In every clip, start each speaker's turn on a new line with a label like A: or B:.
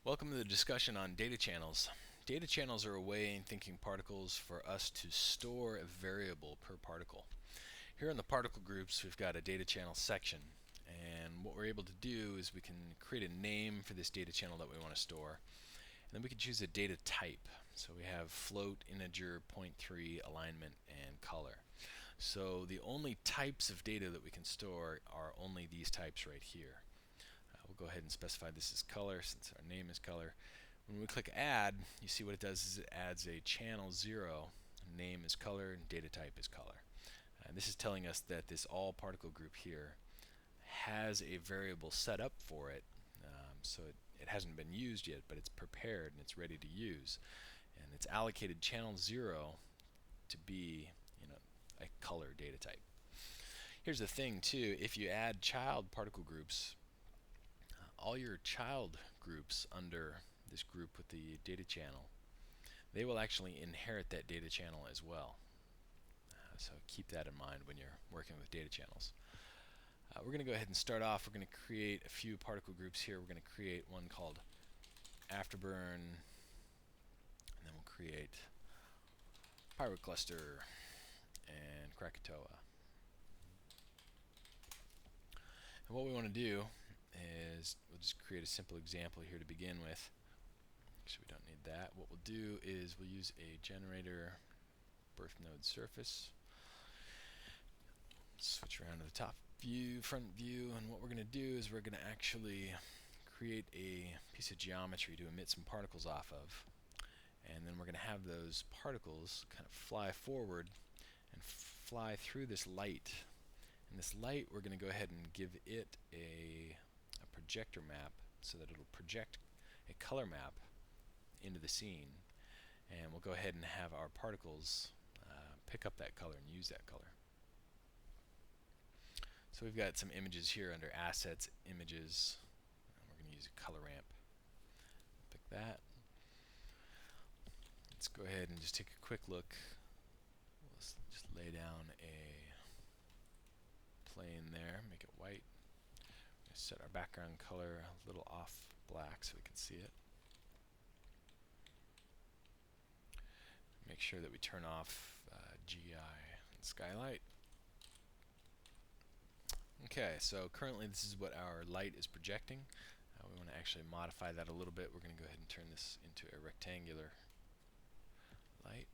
A: Welcome to the discussion on data channels. Data channels are a way in thinking particles for us to store a variable per particle. Here in the particle groups, we've got a data channel section, and what we're able to do is we can create a name for this data channel that we want to store, and then we can choose a data type. So we have float, integer, point 3, alignment, and color. So the only types of data that we can store are only these types right here. We'll go ahead and specify this as color since our name is color. When we click add, you see what it does is it adds a channel 0, name is color, and data type is color. This is telling us that this all particle group here has a variable set up for it, so it hasn't been used yet, but it's prepared and it's ready to use. And it's allocated channel 0 to be a color data type. Here's the thing too, if you add child particle groups, all your child groups under this group with the data channel, they will actually inherit that data channel as well. So keep that in mind when you're working with data channels. We're going to go ahead and start off. We're going to create a few particle groups here. We're going to create one called Afterburn, and then we'll create Pyrocluster and Krakatoa. And what we want to do is we'll just create a simple example here to begin with. Actually, we don't need that. What we'll do is we'll use a generator birth node surface. Switch around to the top view, front view, and what we're going to do is we're going to actually create a piece of geometry to emit some particles off of, and then we're going to have those particles kind of fly forward and fly through this light. And this light, we're going to go ahead and give it a projector map so that it'll project a color map into the scene, and we'll go ahead and have our particles pick up that color and use that color. So we've got some images here under Assets, Images, and we're going to use a color ramp. Pick that. Let's go ahead and just take a quick look. Let's just lay down a plane there, make it white. Set our background color a little off black so we can see it. Make sure that we turn off GI and skylight. Okay, so currently this is what our light is projecting. We want to actually modify that a little bit. We're going to go ahead and turn this into a rectangular light.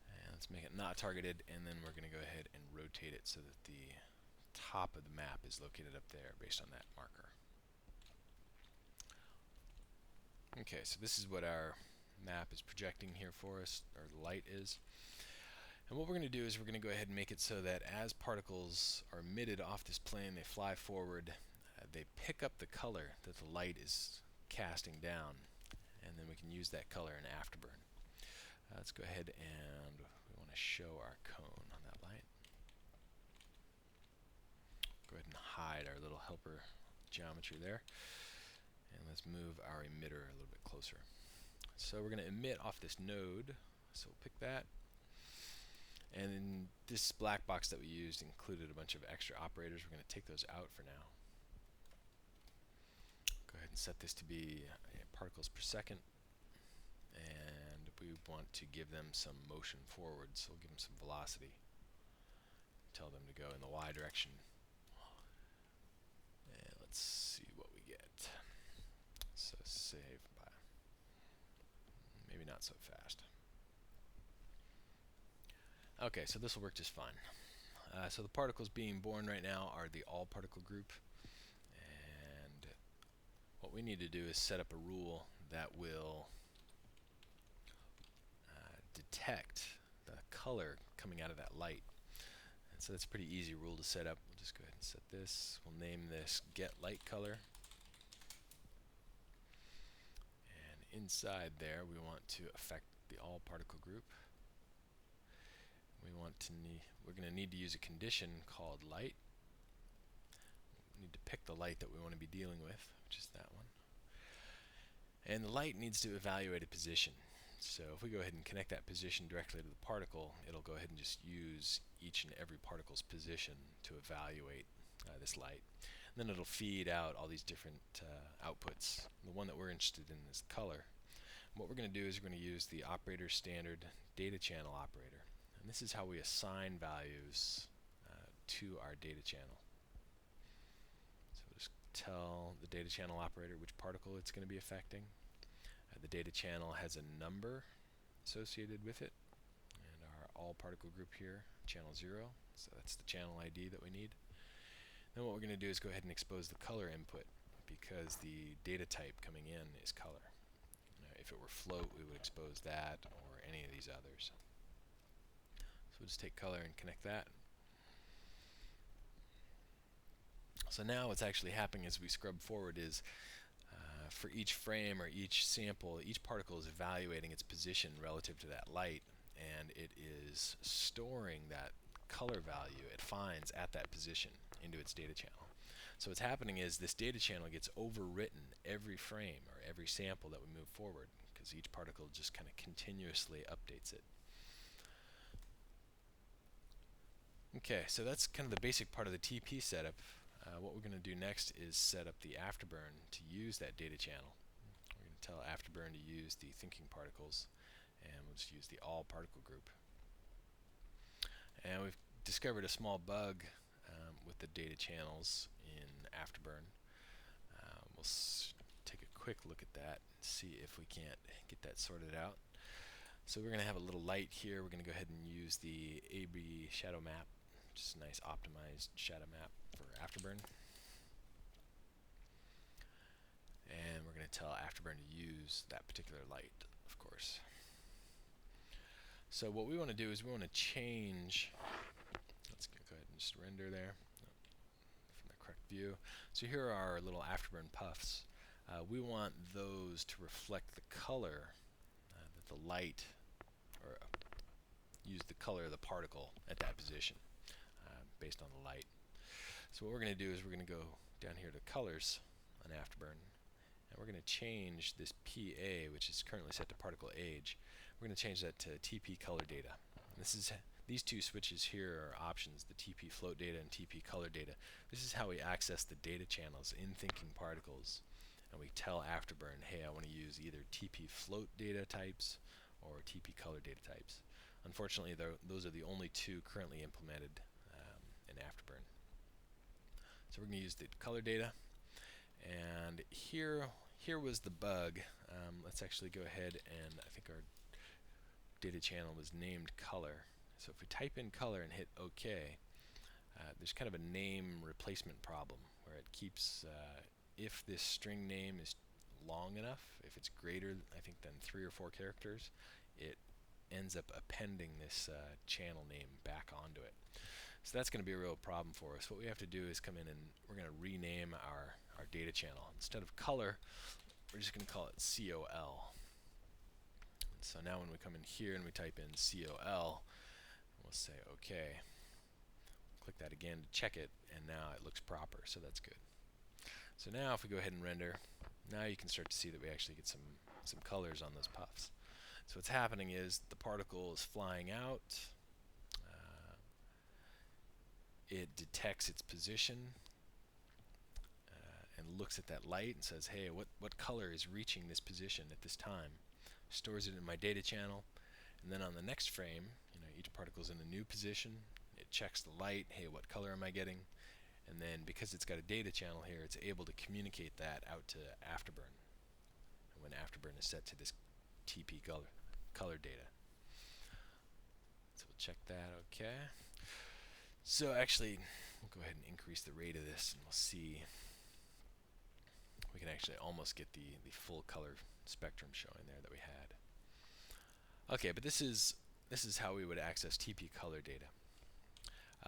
A: And let's make it not targeted, and then we're going to go ahead and rotate it so that the top of the map is located up there based on that marker. Okay, so this is what our map is projecting here for us, or the light is. And what we're going to do is we're going to go ahead and make it so that as particles are emitted off this plane, they fly forward, they pick up the color that the light is casting down, and then we can use that color in Afterburn. Let's go ahead and we want to show our cone on that light. Go ahead and hide our little helper geometry there, and let's move our emitter a little bit closer. So we're going to emit off this node, so we'll pick that. And then this black box that we used included a bunch of extra operators. We're going to take those out for now. Go ahead and set this to be particles per second. And we want to give them some motion forward, so we'll give them some velocity. Tell them to go in the Y direction. And let's see what we get. So save by maybe not so fast. Okay, so this will work just fine. So the particles being born right now are the all particle group, and what we need to do is set up a rule that will detect the color coming out of that light. And so that's a pretty easy rule to set up. We'll just go ahead and set this. We'll name this Get Light Color. And inside there we want to affect the all particle group. We're going to need to use a condition called light. We need to pick the light that we want to be dealing with, which is that one. And the light needs to evaluate a position. So if we go ahead and connect that position directly to the particle, it'll go ahead and just use each and every particle's position to evaluate this light. Then it'll feed out all these different outputs. The one that we're interested in is color. And what we're going to do is we're going to use the operator standard data channel operator. And this is how we assign values to our data channel. So we'll just tell the data channel operator which particle it's going to be affecting. The data channel has a number associated with it, and our all particle group here, channel 0, so that's the channel ID that we need. Then what we're going to do is go ahead and expose the color input, because the data type coming in is color. If it were float, we would expose that or any of these others. So we'll just take color and connect that. So now what's actually happening as we scrub forward is for each frame or each sample, each particle is evaluating its position relative to that light, and it is storing that color value it finds at that position into its data channel. So what's happening is this data channel gets overwritten every frame or every sample that we move forward, because each particle just kind of continuously updates it. Okay, so that's kind of the basic part of the TP setup. What we're going to do next is set up the afterburn to use that data channel. We're going to tell afterburn to use the thinking particles, and we'll just use the all particle group. And we've discovered a small bug with the data channels in afterburn. We'll take a quick look at that and see if we can't get that sorted out. So we're going to have a little light here. We're going to go ahead and use the AB shadow map, just a nice optimized shadow map for afterburn. And we're going to tell afterburn to use that particular light, of course. So what we want to do is we want to change, let's go ahead and just render there from the correct view. So here are our little afterburn puffs. We want those to reflect the color that the light, or use the color of the particle at that position based on the light. So what we're going to do is we're going to go down here to colors on afterburn, and we're going to change this PA, which is currently set to particle age. We're going to change that to TP color data. And these two switches here are options, the TP float data and TP color data. This is how we access the data channels in thinking particles. And we tell afterburn, hey, I want to use either TP float data types or TP color data types. Unfortunately, those are the only two currently implemented in afterburn. So we're going to use the color data, and here was the bug. Let's actually go ahead, and I think our data channel was named color. So if we type in color and hit OK, there's kind of a name replacement problem where it keeps, if this string name is long enough, if it's greater, I think, than 3 or 4 characters, it ends up appending this channel name back onto it. So that's going to be a real problem for us. What we have to do is come in and we're going to rename our data channel. Instead of color, we're just going to call it COL. So now when we come in here and we type in COL, we'll say OK. Click that again to check it, and now it looks proper, so that's good. So now if we go ahead and render, now you can start to see that we actually get some colors on those puffs. So what's happening is the particle is flying out. It detects its position and looks at that light and says, hey, what color is reaching this position at this time? Stores it in my data channel, and then on the next frame, each particle is in a new position. It checks the light, hey, what color am I getting? And then because it's got a data channel here, it's able to communicate that out to afterburn. And when afterburn is set to this TP color data. So we'll check that, okay. So actually, we'll go ahead and increase the rate of this, and we'll see. We can actually almost get the full color spectrum showing there that we had. Okay, but this is how we would access TP color data.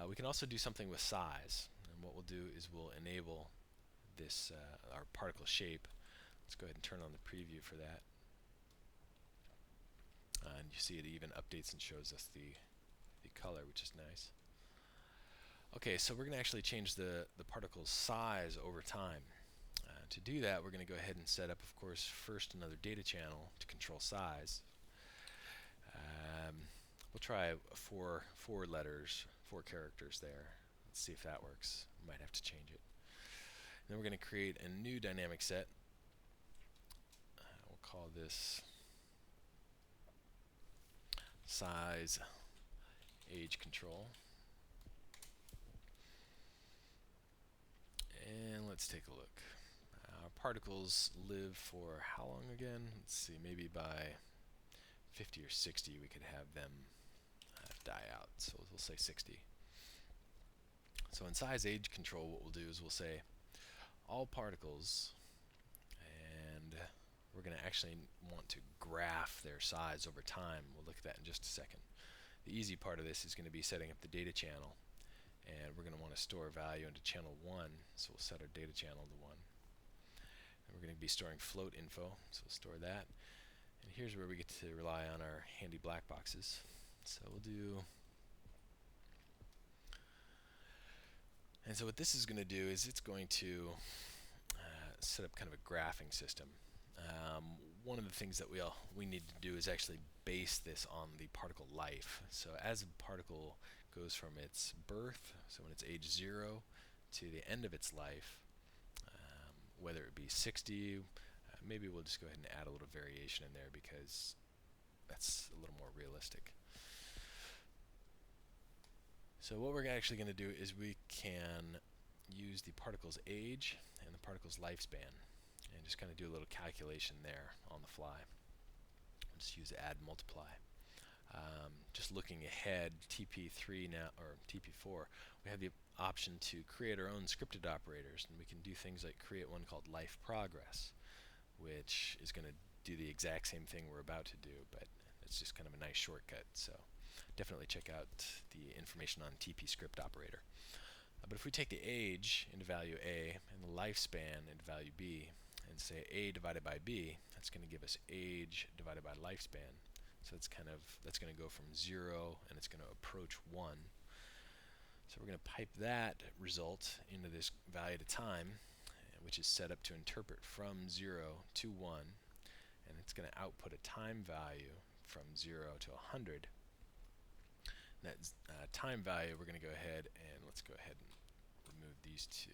A: We can also do something with size, and what we'll do is we'll enable this our particle shape. Let's go ahead and turn on the preview for that. And you see it even updates and shows us the color, which is nice. Okay, so we're going to actually change the particle's size over time. To do that, we're going to go ahead and set up, of course, first another data channel to control size. We'll try 4 characters there. Let's see if that works. Might have to change it. Then we're going to create a new dynamic set. We'll call this size age control. And let's take a look. Our particles live for how long again? Let's see, maybe by 50 or 60 we could have them die out. So we'll say 60. So in size age control, what we'll do is we'll say all particles, and we're going to actually want to graph their size over time. We'll look at that in just a second. The easy part of this is going to be setting up the data channel, and we're going to want to store value into channel 1, so we'll set our data channel to 1. And we're going to be storing float info, so we'll store that. And here's where we get to rely on our handy black boxes. So we'll do, and so what this is going to do is it's going to set up kind of a graphing system. One of the things that we need to do is actually base this on the particle life. So as a particle goes from its birth, so when it's age 0, to the end of its life, whether it be 60, maybe we'll just go ahead and add a little variation in there because that's a little more realistic. So what we're actually going to do is we can use the particle's age and the particle's lifespan and just kind of do a little calculation there on the fly. We'll just use add multiply. Just looking ahead, TP3 now, or TP4, we have the option to create our own scripted operators, and we can do things like create one called life progress, which is going to do the exact same thing we're about to do, but it's just kind of a nice shortcut. So definitely check out the information on TP script operator. But if we take the age into value A and the lifespan into value B, and say A divided by B, that's going to give us age divided by lifespan. So that's going to go from 0 and it's going to approach 1. So we're going to pipe that result into this value to time, which is set up to interpret from 0 to 1, and it's going to output a time value from 0 to 100. And that time value, we're going to go ahead and let's go ahead and remove these two.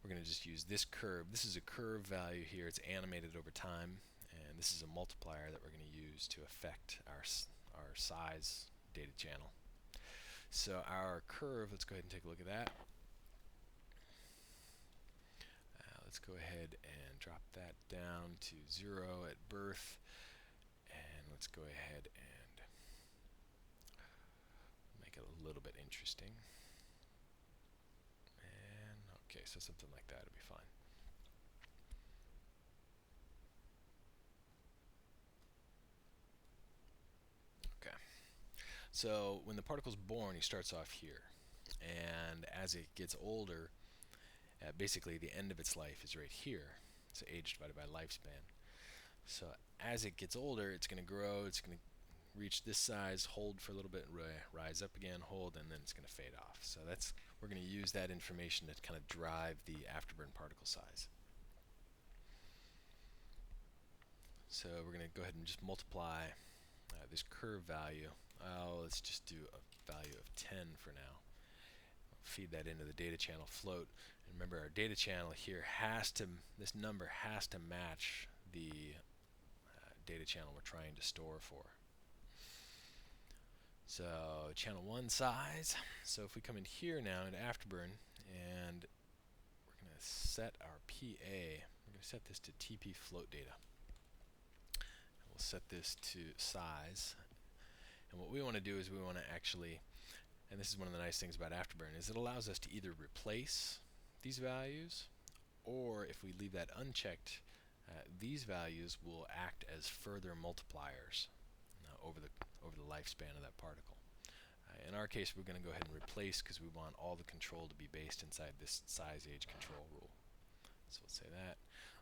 A: We're going to just use this curve. This is a curve value here. It's animated over time, and this is a multiplier that we're going to use to affect our size data channel. So our curve, let's go ahead and take a look at that. Let's go ahead and drop that down to 0 at birth, and let's go ahead and make it a little bit interesting. And okay, so something like that would be fine. Okay, so when the particle's born, he starts off here, and as it gets older, basically the end of its life is right here. It's age divided by lifespan. So as it gets older, it's going to grow, it's going to reach this size, hold for a little bit, rise up again, hold, and then it's going to fade off. So we're going to use that information to kind of drive the afterburn particle size. So we're going to go ahead and just multiply this curve value. Let's just do a value of 10 for now. Feed that into the data channel float. And remember, our data channel here this number has to match the data channel we're trying to store for. So channel 1 size. So if we come in here now into afterburn, and we're going to set our PA, we're going to set this to TP float data. And we'll set this to size. And what we want to do is we want to actually, and this is one of the nice things about afterburn, is it allows us to either replace these values, or if we leave that unchecked, these values will act as further multipliers over the lifespan of that particle. In our case, we're going to go ahead and replace because we want all the control to be based inside this size age control rule. So we'll say that.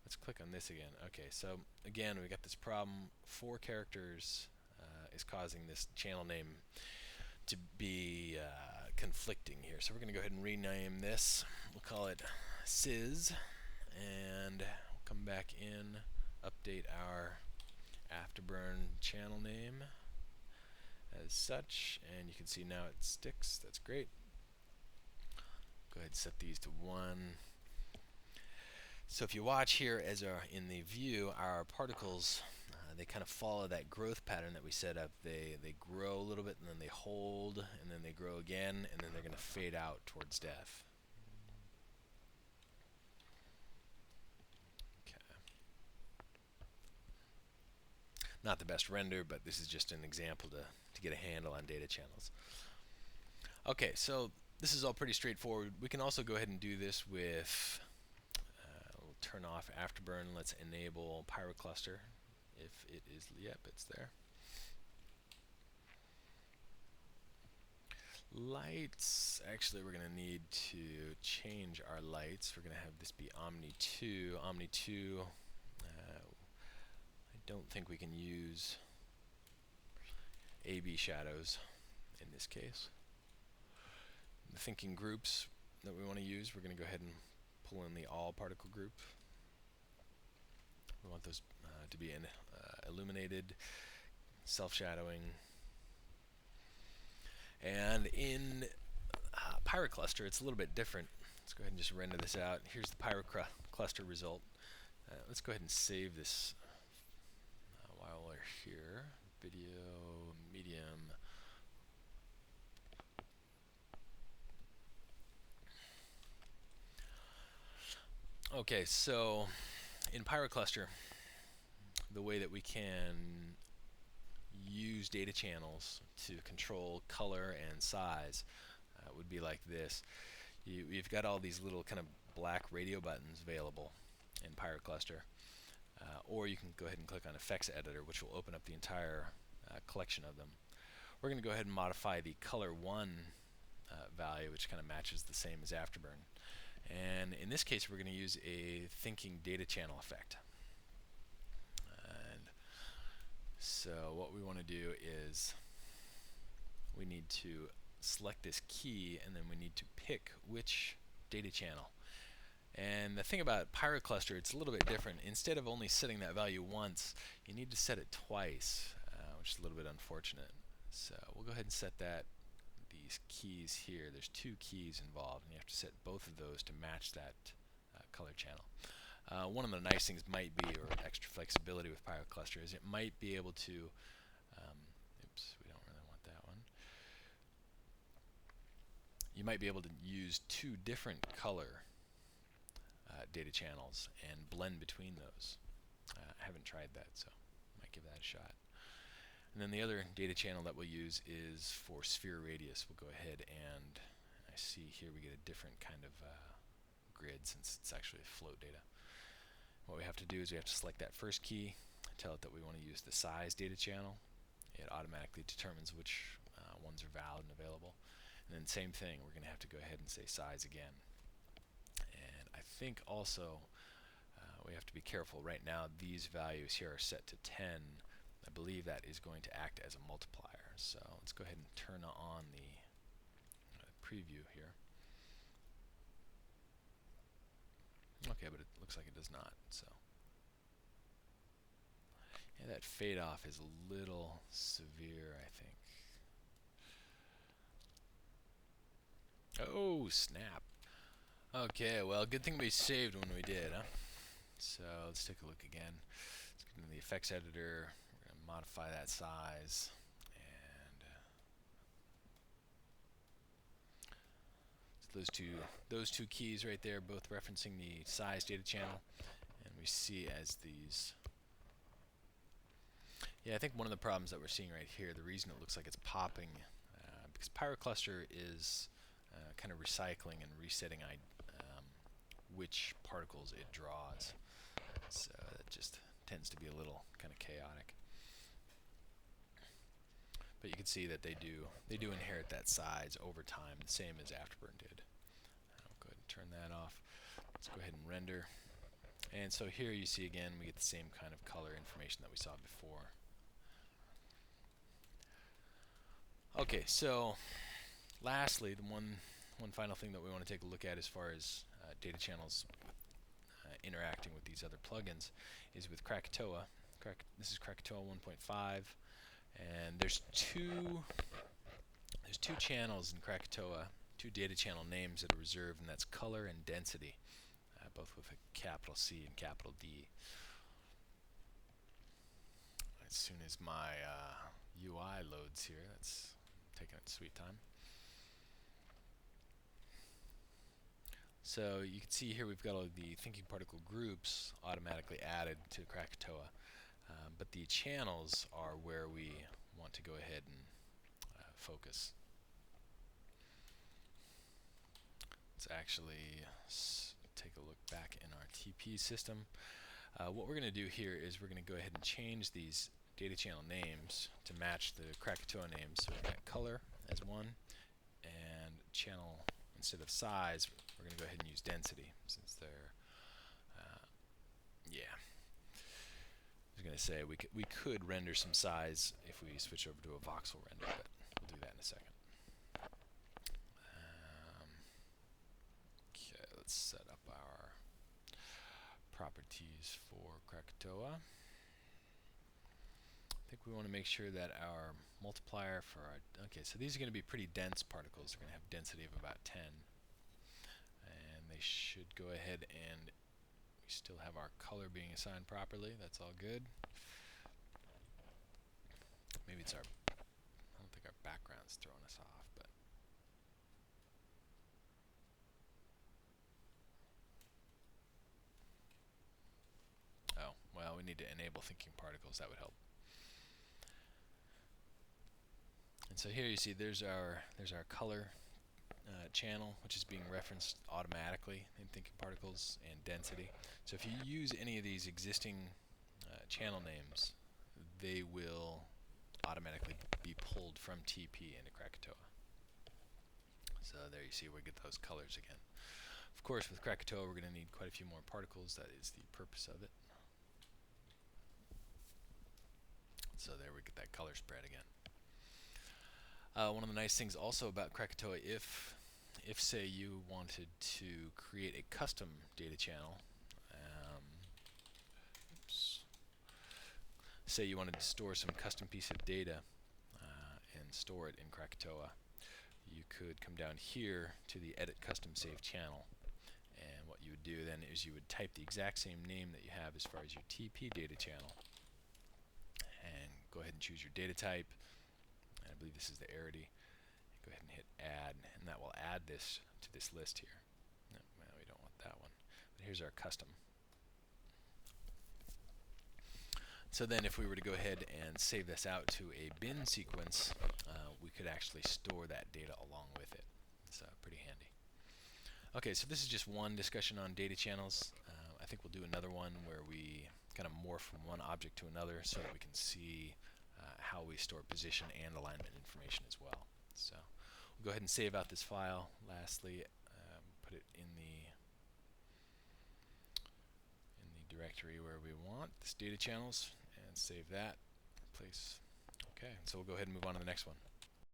A: Let's click on this again. Okay, so again, we got this problem. 4 characters is causing this channel name to be conflicting here. So we're going to go ahead and rename this. We'll call it SIZ, and we'll come back in, update our afterburn channel name as such, and you can see now it sticks. That's great. go ahead and set these to 1. So if you watch here as in the view, our particles, they kind of follow that growth pattern that we set up. They grow a little bit, and then they hold, and then they grow again, and then they're going to fade out towards death. Okay. Not the best render, but this is just an example to get a handle on data channels. Okay, so this is all pretty straightforward. We can also go ahead and do this with, we'll turn off Afterburn. Let's enable Pyrocluster. If it is, yep, it's there. Lights, actually we're going to need to change our lights. We're going to have this be Omni 2. Omni 2, I don't think we can use AB shadows in this case. The thinking groups that we want to use, we're going to go ahead and pull in the all particle group. We want those to be illuminated, self-shadowing. And in Pyrocluster, it's a little bit different. Let's go ahead and just render this out. Here's the Pyrocluster result. Let's go ahead and save this while we're here. Video, medium. Okay, so in Pyrocluster, the way that we can use data channels to control color and size would be like this. You've got all these little kind of black radio buttons available in Pyrocluster, or you can go ahead and click on Effects Editor, which will open up the entire collection of them. We're going to go ahead and modify the color 1 value, which kind of matches the same as Afterburn. And in this case, we're going to use a thinking data channel effect. And so what we want to do is we need to select this key, and then we need to pick which data channel. And the thing about Pyrocluster, it's a little bit different. Instead of only setting that value once, you need to set it twice, which is a little bit unfortunate. So we'll go ahead and set that. These keys here, there's 2 keys involved, and you have to set both of those to match that color channel. One of the nice things might be, or extra flexibility with Pyrocluster, is it might be able to, oops, we don't really want that one. You might be able to use 2 different color data channels and blend between those. I haven't tried that, so I might give that a shot. And then the other data channel that we'll use is for sphere radius. We'll go ahead and I see here we get a different kind of grid since it's actually float data. What we have to do is we have to select that first key, tell it that we want to use the size data channel. It automatically determines which ones are valid and available. And then same thing, we're going to have to go ahead and say size again. And I think also we have to be careful. Right now these values here are set to 10. I believe that is going to act as a multiplier. So let's go ahead and turn on the preview here. Okay, but it looks like it does not. So yeah, that fade off is a little severe, I think. Oh, snap. Okay, well, good thing we saved when we did, huh? So let's take a look again. Let's get into the effects editor. We're going to modify that size. And so those two keys right there, both referencing the size data channel. And we see as these. Yeah, I think one of the problems that we're seeing right here, the reason it looks like it's popping, because Pyrocluster is kind of recycling and resetting which particles it draws. So it just tends to be a little kind of chaotic. But you can see that they do inherit that size over time, the same as Afterburn did. I'll go ahead and turn that off. Let's go ahead and render. And so here you see again we get the same kind of color information that we saw before. Okay, so lastly, the one final thing that we want to take a look at as far as data channels interacting with these other plugins is with Krakatoa. This is Krakatoa 1.5, and there's two channels in Krakatoa two data channel names that are reserved, and that's color and density, both with a capital C and capital D. As soon as my UI loads here, that's taking its sweet time. So you can see here we've got all the thinking particle groups automatically added to Krakatoa, but the channels are where we want to go ahead and focus. Let's actually take a look back in our TP system. What we're going to do here is we're going to go ahead and change these data channel names to match the Krakatoa names. So we've got color as one, and channel, instead of size, we're going to go ahead and use density, since they're, yeah. I was going to say we could render some size if we switch over to a voxel render, but we'll do that in a second. Okay, let's set up our properties for Krakatoa. I think we want to make sure that our multiplier for our, okay, so these are going to be pretty dense particles. They're going to have density of about 10. And they should go ahead, and we still have our color being assigned properly. That's all good. Maybe it's our, I don't think our background's throwing us off, but oh, well, we need to enable thinking particles. That would help. And so here you see there's our color channel, which is being referenced automatically in thinking particles, and density. So if you use any of these existing channel names, they will automatically be pulled from TP into Krakatoa. So there you see we get those colors again. Of course, with Krakatoa, we're going to need quite a few more particles. That is the purpose of it. So there we get that color spread again. One of the nice things also about Krakatoa, if say you wanted to create a custom data channel, say you wanted to store some custom piece of data and store it in Krakatoa, you could come down here to the Edit Custom Save Channel, and what you would do then is you would type the exact same name that you have as far as your TP data channel, and go ahead and choose your data type, and I believe this is the arity. Go ahead and hit Add, and that will add this to this list here. No, well, we don't want that one, but here's our custom. So then if we were to go ahead and save this out to a bin sequence, we could actually store that data along with it. So pretty handy. Okay, so this is just one discussion on data channels. I think we'll do another one where we kind of morph from one object to another so that we can see how we store position and alignment information as well. So we'll go ahead and save out this file. Lastly, put it in the directory where we want this data channels, and save that. Replace. Okay, so we'll go ahead and move on to the next one.